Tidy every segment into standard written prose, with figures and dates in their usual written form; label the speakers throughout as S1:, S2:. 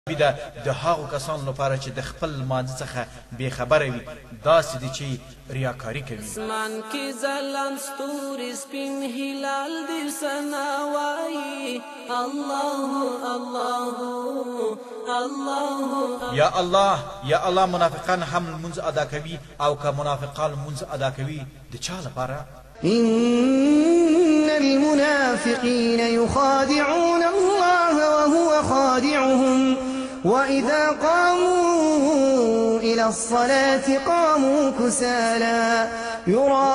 S1: ده د هغو کسانو لپاره چې د خپل لمانځه څخه بېخبره وي داسې دي چې ریاکاري کوي.
S2: اسمان کې ځلان ستوري سپین هلال دې ثنا وایي الله الله الله.
S1: یا الله یا الله منافقان هم لمونځ ادا کوي او که منافقان لمونځ ادا کوي د چا لپاره؟
S3: إن المنافقين يخادعون الله وهو خادعهم وإذا قاموا إلى الصلاة قاموا كسالى يراءون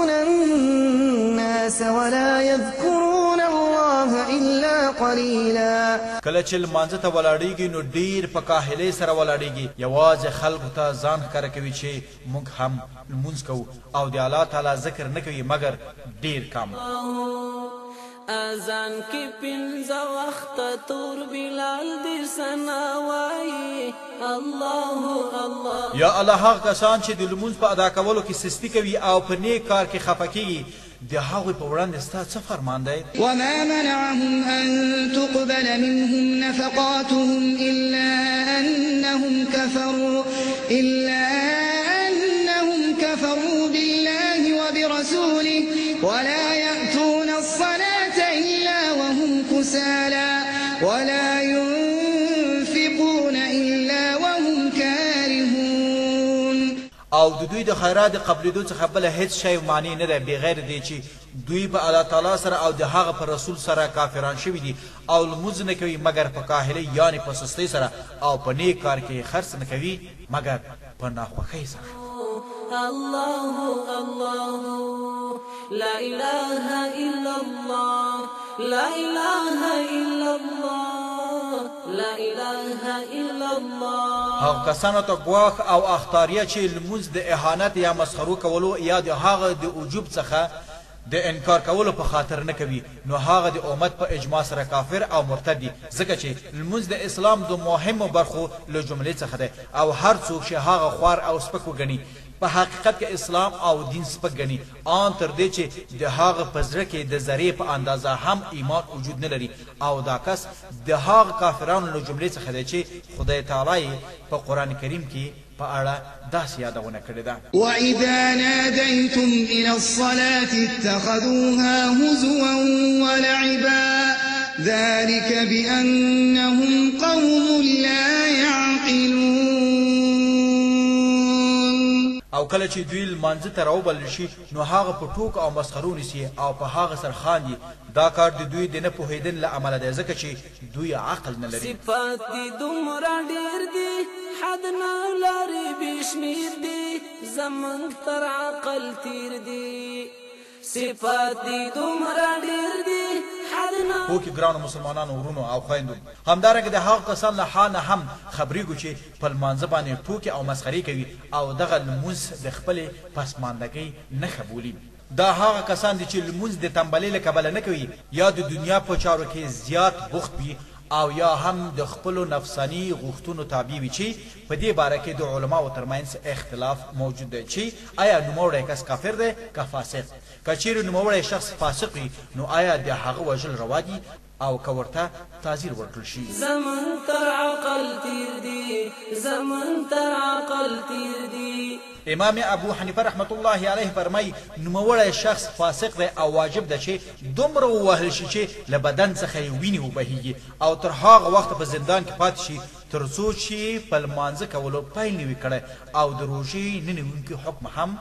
S3: الناس ولا يذكرون الله إلا قليلا.
S1: کله چې لمانځه ته ولاړېږي نو ډېر په کاهلۍ سره ولاړېږي، یوازې خلکو ته ځان ښکاره کوي چې موږ هم لمونځ کوو او د الله تعالی ذکر نه کوي مګر ډېر کم.
S2: اذان کې پنځه وخته تور بلال دې ثنا وایي الله الله.
S1: یا الله هغه کسان چې د لمونځ په ادا کولو کې سستي کوي او په نیک کار کې خفه کېږي د هغوی په وړاندې ستا څه فرمان دی؟
S3: وما منعهم أن تقبل منهم نفقاتهم إلا أنهم كفروا بالله وبرسوله ولا يأتون الصلاة إلا وهم كسالى ولا ينفقون إلا وهم كارهون.
S1: او د دوی د خیرات د قبلېدو څخه بله هیڅ شی معنی نه دی بغیر دی چې دوی په الله تعالی سره او د هغه په رسول سره کافران شوي دي او لمونځ نه کوي مګر په کاهلۍ یعنې په سستۍ سره او په نیک کار کې خرڅ نه کوي مګر په ناخوښۍ سره.
S2: الله الله لا إله إلا الله لا إله إلا الله لا إله إلا الله.
S1: هغه کسانو ته ګواښ او اختاریه چې لمونځ د اهانت یا مسخرو کولو یا د هغه د وجوب څخه د انکار کولو په خاطر نه کوي نو هغه د امت په اجماع سره کافر او مرتد دي، ځکه چې لمونځ د اسلام د مهمو برخو له جملې څخه دی او هر څوک چې هغه خوار او سپک وګڼي په حقیقت کې اسلام او دین سپک ګڼي آن تر دې چې د هغه په زړه کې د ذرې په اندازه هم ایمان وجود نه لري او دا کس د هغه کافرانو له جملې څخه دی چې خدای تعالی په قرآن کریم کې په اړه داسې یادونه کړې ده.
S3: وإذا ناديتم إلى الصلاة اتخذوها هزوا ولعبا ذلك بأنهم قوم لا يعقلون.
S1: او کله چې دوی لمانځه ته راوبلل شي نو هغه په ټوک او مسخرو نیسي او په هغه سر خاندي. دا کار د دوی د نه پوهېدن له امله دی ځکه چې دوی عقل نه لري.
S2: صفات دي دومره ډېر دي حد نه لري بې شمېر دي زمونږ تر عقل تیر دي. صفات دي دومره ډېر دي حد نه.
S1: هو کې ګرانو مسلمانانو ورونو او خویندو همدارنګه د هغه کسان له حال نه هم خبرېږو چې په لمانځه باندې ټوکې او مسخرې کوي او دغه لمونځ د خپلې پسماندګۍ نښه بولي. دا هغه کسان دي چې لمونځ د تنبلۍ له کبله نه کوي یا د دنیا په چارو کې زیات بوخت وي او یا هم د خپلو نفساني غوښتنو تابع وي چې په دې باره کې د علماو ترمنځ اختلاف موجود دی چې آیا نوموړی کس کافر دی که فاسق. که چیرې نوموړی شخص فاسق وي نو آیا د هغه وژل روا دي او که ورته تعزیر ورکړل شي؟
S2: زمون تر عقل تیر دي زمون تر عقل تیر دي.
S1: امام ابو حنیفه رحمت الله علیه فرمای نوموړی شخص فاسق دی او واجب ده چې دومره ووهل شي چې له بدن څخه یې وینې وبهیږي او تر هغه وخته په زندان کې پاتې شي تر څو چې په لمانځه کولو پیل نه وي کړی او د روژې نه نیونکي حکم هم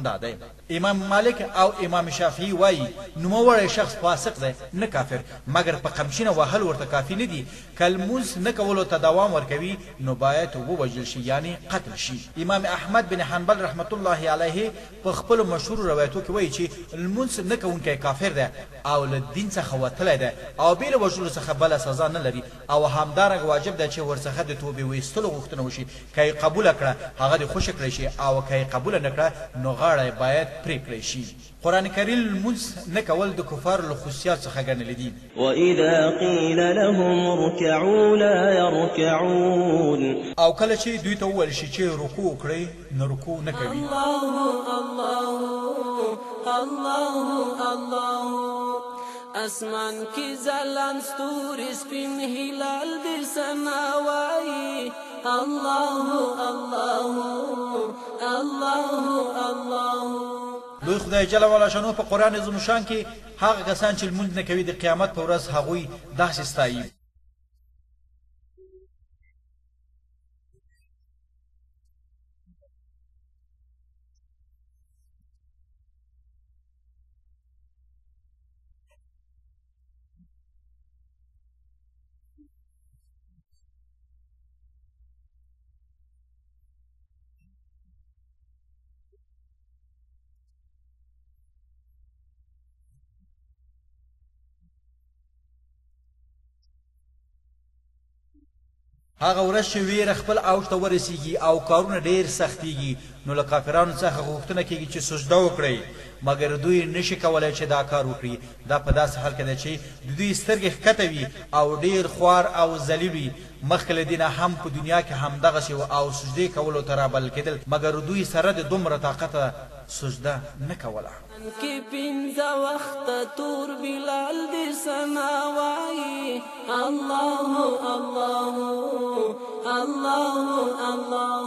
S1: دا دی. امام مالک او امام شافعي وایي نوموړی شخص فاسق دی نه کافر مګر په قمشینه وهل ورته کافي نه دي. که لمونځ نه کولو ته دوام ورکوي نو باید ووژل شي یعنې قتل شي. امام احمد بن حنبل رحمت الله علیه په خپلو مشهورو روایتو کې وایي چې لمونځ نه کوونکی کافر دی او له دین څخه وتلی دی او بې له وژلو څخه بله سزا نه لري او همدارنګه واجب ده چې ورڅخه د توبې ویستلو غوښتنه وشي. که یې قبوله کړه هغه دې خوښه کړی شي او که یې قبوله نه کړه نو غاړه باید پرې کړی شي. قرآن کریم لمونځ نه کول د کفارو له خصوصیات څخه ګڼلي دي.
S4: وإذا قيل لهم اركعوا لا يركعون.
S1: او کله چې دوی ته وویل شي چې رکوع وکړئ نو رکوع نه کوي.
S2: الله الله الله الله اسمان کی زلان ستوری سپین هلال دی سناوائی الله الله الله الله.
S1: لوی خدای جل وعلا شانو په قرآن عظیم شان کې هغه کسان چې لمونځ نه کوي د قیامت په ورځ هغوی داسې ستایي. هغه ورځ چې ویره خپل اوج ته ورسیږي او کارونه ډیر سختیږي نو له کافرانو څخه غوښتنه کیږي چې سجده وکړي مګر دوی نشي کولای چې دا کار وکړي. دا په داسې حال کې ده چې د دوی سترګې ښکته وي او ډیر خوار او ذلیل وي. مخکې له دې نه هم په دنیا کې همدغسې و او سجدې کولو ته رابلل کېدل مګر دوی سره د دومره طاقته سجده نه کوله.
S2: کی پنځه وخته تور بلال دی سناوائی الله الله الله الله.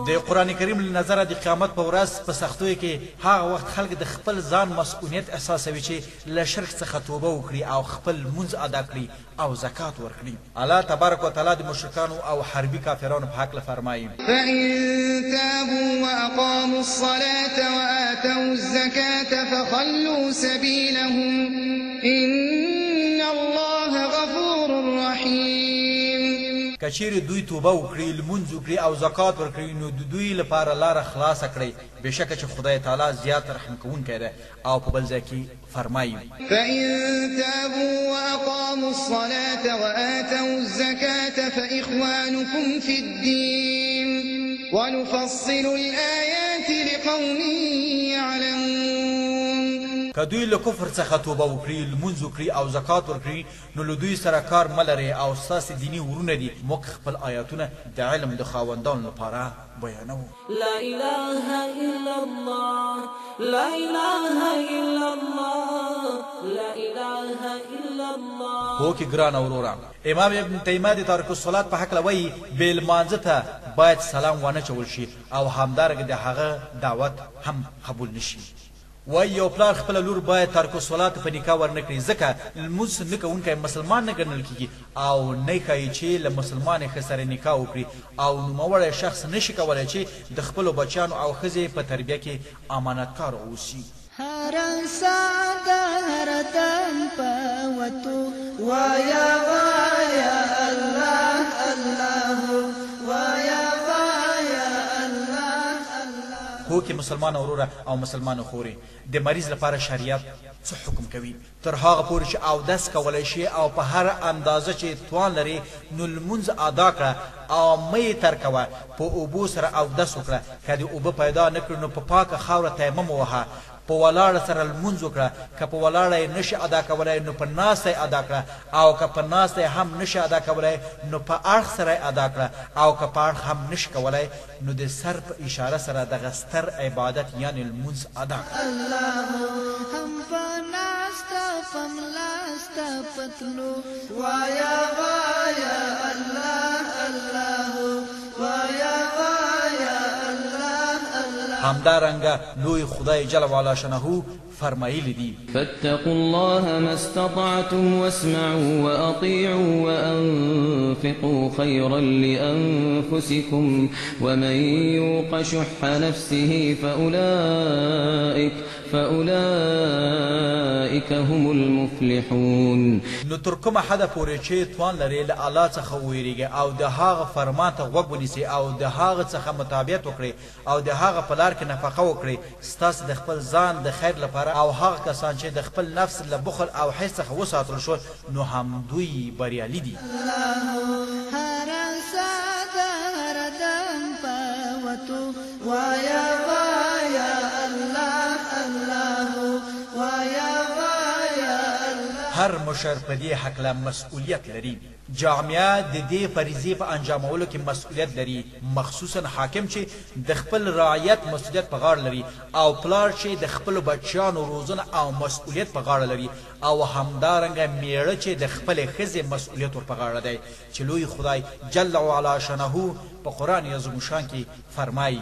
S1: د قرآن کریم له نظره د قیامت په ورځ په سختیو کې هغه وخت خلک د خپل ځان مسؤلیت احساسوي چې له شرک څخه توبه وکړي او خپل لمونځ ادا کړي او زکات ورکړي. الله تبارک وتعالی د مشرکانو او حربي کافرانو په هکله فرمایي
S3: فإن تابوا وأقاموا الصلاة وآتوا الزكاة فخلوا سبيلهم إن الله غفور رحيم.
S1: کچیر دوی توبه وکړي لمونځ وکړي او زکات ورکړي نو د دوی لپاره لاره خلاصه کړئ بېشکه چې خدای تعالی زیات رحم کوونکی دی. او په بل ځای کې فرمایي
S3: فإن تابوا وأقاموا الصلاة وآتوا الزكاة فإخوانكم في الدين ونفصل الآيات لقوم يعلمون.
S1: که دوی له کفر څخه توبه وکړي لمونځ وکړي او زکات ورکړي نو له دوی سره کار مه لرئ او ستاسې دیني ورونه دي. موږ خپل آیاتونه د علم د خاوندانو لپاره بیانوو.
S2: لا اله الا الله لا اله الا الله لا اله الا الله.
S1: هو کې ګرانه وروره امام ابن تیمیه د تارک الصلات په هکله وایي بې لمانځه ته باید سلام ونه چول شي او همدارنګه د هغه دعوت هم قبول نشي. وای یو پلار خپل لور باید تارک الصلات په نکاح ورنکړي ځکه لمونځ نه کوونکی مسلمان نه ګڼل کیږي او نه ښایي چې له مسلمانې ښځې سره نکاح وکړي او نوموړی شخص نشي کولی چې د خپلو بچیانو او ښځې په تربیه کې امانتکار اوسي.
S5: هر ساده هر دم پوتو وایا وایا الله الله وایا وایا الله الله.
S1: هو کې مسلمان وروره او مسلمان خوري د مریض لپاره شریعت څه حکم کوي تر هغه پورې چې اودس کولی شي او په هر اندازه چې توان لري نو لمونځ ادا کړه او مه یې ترکوه. په اوبو سره اودس وکړه که د اوبه پیدا نه کړي نو په پاکه خاوره تیمم ووهه. په ولاړه سره لمونځ وکړه که په ولاړه یې نشي ادا کولی نو په ناسته یې ادا کړه او که په ناسته یې هم نشي ادا کولی نو په اړخ سره یې ادا کړه او که په اړخ هم نشي کولی نو د سر په اشاره سره دغه ستر عبادت یعنې لمونځ ادا کړه.
S5: هم پناستا پملاستا پتلو وایا وایا الله الله وایا وایا الله الله.
S1: همدارنګه لوی خدای جل وعلا شانه فرمایلی دي
S4: فاتقوا الله ما استطعتم واسمعوا وأطيعوا وأنفقوا خيرا لأنفسكم ومن يوق شح نفسه فأولئك هم المفلحون.
S1: نو تر کومه حده پورې چې توان لري له الله څخه وویریږي او د هغه فرمان ته غوږ ونیسئ او د هغه څخه مطابقت وکړئ او د هغه په لار کې نفقه وکړئ ستاسې د خپل ځان د خیر لپاره او هغه کسان چې د خپل نفس له بخل او حرص څخه وساتل شول نو هم دوی بریالي دي.
S5: هر ساده هر دم پوتو وایا وایا الله الله وایا وایا الله.
S1: هر مشر په دې هکله مسؤلیت لري. جامعه د دې فریضې په انجامولو کې مسؤلیت لري، مخصوصا حاکم چې د خپل رعیت مسؤلیت په غاړه لري، او پلار چې د خپل بچیانو روزنه او مسؤلیت په غاړه لري، او همدارنګه میړه چې د خپل ښځې مسؤلیت ور په غاړه دی، چې لوی خدای جل وعلا شانه په قرآن عظیم الشان کې فرمایي